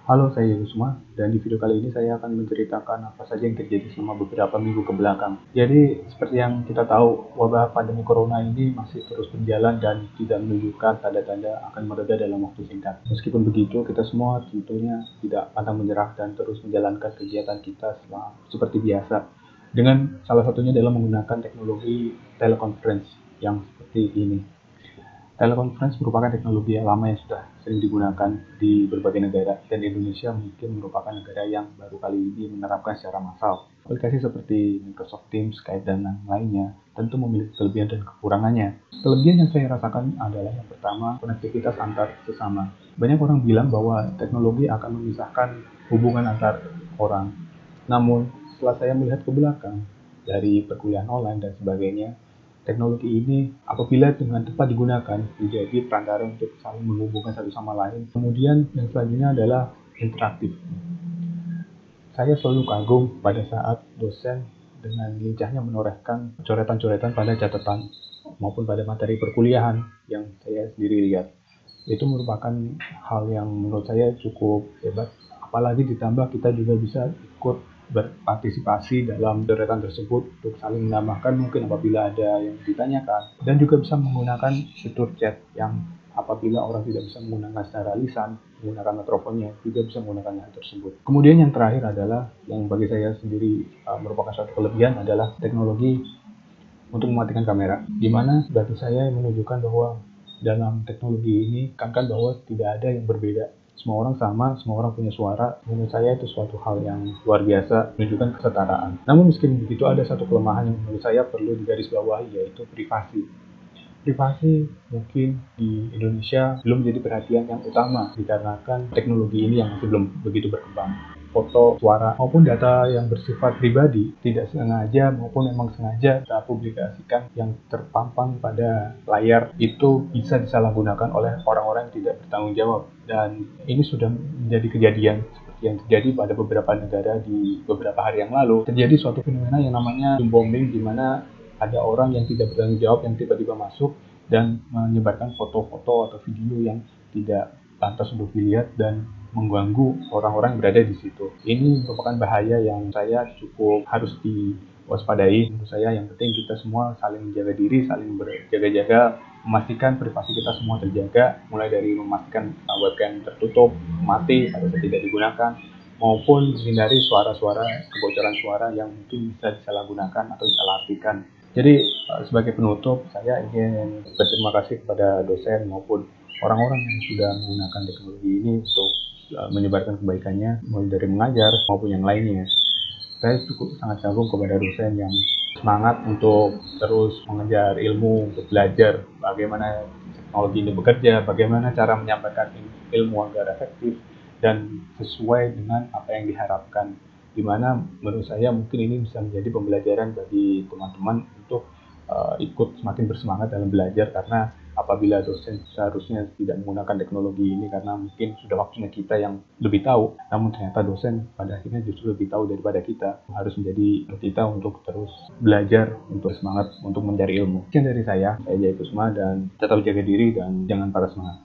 Halo, saya Yusma, dan di video kali ini saya akan menceritakan apa saja yang terjadi selama beberapa minggu ke belakang. Jadi, seperti yang kita tahu, wabah pandemi corona ini masih terus berjalan dan tidak menunjukkan tanda-tanda akan mereda dalam waktu singkat. Meskipun begitu, kita semua tentunya tidak pantang menyerah dan terus menjalankan kegiatan kita seperti biasa. Dengan salah satunya adalah menggunakan teknologi teleconference yang seperti ini. Teleconference merupakan teknologi yang lama yang sudah sering digunakan di berbagai negara, dan Indonesia mungkin merupakan negara yang baru kali ini menerapkan secara massal. Aplikasi seperti Microsoft Teams, Skype, dan lainnya tentu memiliki kelebihan dan kekurangannya. Kelebihan yang saya rasakan adalah yang pertama, konektivitas antar sesama. Banyak orang bilang bahwa teknologi akan memisahkan hubungan antar orang. Namun, setelah saya melihat ke belakang, dari perkuliahan online dan sebagainya, teknologi ini apabila dengan tepat digunakan menjadi perantara untuk saling menghubungkan satu sama lain. Kemudian yang selanjutnya adalah interaktif. Saya selalu kagum pada saat dosen dengan lincahnya menorehkan coretan-coretan pada catatan maupun pada materi perkuliahan yang saya sendiri lihat. Itu merupakan hal yang menurut saya cukup hebat. Apalagi ditambah kita juga bisa ikut berpartisipasi dalam deretan tersebut untuk saling menambahkan mungkin apabila ada yang ditanyakan, dan juga bisa menggunakan fitur chat yang apabila orang tidak bisa menggunakan secara lisan, menggunakan mikrofonnya, juga bisa menggunakan hal tersebut. Kemudian yang terakhir adalah yang bagi saya sendiri merupakan suatu kelebihan adalah teknologi untuk mematikan kamera, di mana bagi saya menunjukkan bahwa dalam teknologi ini kan bahwa tidak ada yang berbeda. Semua orang sama, semua orang punya suara. Menurut saya itu suatu hal yang luar biasa, menunjukkan kesetaraan. Namun meskipun begitu, ada satu kelemahan yang menurut saya perlu digarisbawahi, yaitu privasi. Privasi mungkin di Indonesia belum menjadi perhatian yang utama dikarenakan teknologi ini yang masih belum begitu berkembang. Foto, suara, maupun data yang bersifat pribadi tidak sengaja maupun memang sengaja kita publikasikan yang terpampang pada layar itu bisa disalahgunakan oleh orang-orang yang tidak bertanggung jawab, dan ini sudah menjadi kejadian seperti yang terjadi pada beberapa negara. Di beberapa hari yang lalu terjadi suatu fenomena yang namanya doom bombing, di mana ada orang yang tidak bertanggung jawab yang tiba-tiba masuk dan menyebarkan foto-foto atau video yang tidak pantas untuk dilihat dan mengganggu orang-orang yang berada di situ. Ini merupakan bahaya yang saya cukup harus diwaspadai. Menurut saya yang penting kita semua saling menjaga diri, saling berjaga-jaga, memastikan privasi kita semua terjaga, mulai dari memastikan webcam tertutup, mati atau tidak digunakan, maupun menghindari suara-suara, kebocoran suara yang mungkin bisa disalahgunakan atau disalahartikan. Jadi sebagai penutup, saya ingin berterima kasih kepada dosen maupun orang-orang yang sudah menggunakan teknologi ini untuk menyebarkan kebaikannya, mulai dari mengajar maupun yang lainnya. Saya cukup sangat kagum kepada dosen yang semangat untuk terus mengejar ilmu, untuk belajar bagaimana teknologi ini bekerja, bagaimana cara menyampaikan ilmu agar efektif dan sesuai dengan apa yang diharapkan. Di mana menurut saya mungkin ini bisa menjadi pembelajaran bagi teman-teman untuk ikut semakin bersemangat dalam belajar, karena apabila dosen seharusnya tidak menggunakan teknologi ini karena mungkin sudah waktunya kita yang lebih tahu, namun ternyata dosen pada akhirnya justru lebih tahu daripada kita. Harus menjadi kita untuk terus belajar, untuk semangat untuk mencari ilmu. Sekian dari saya Jaya Kusuma, dan tetap jaga diri dan jangan patah semangat.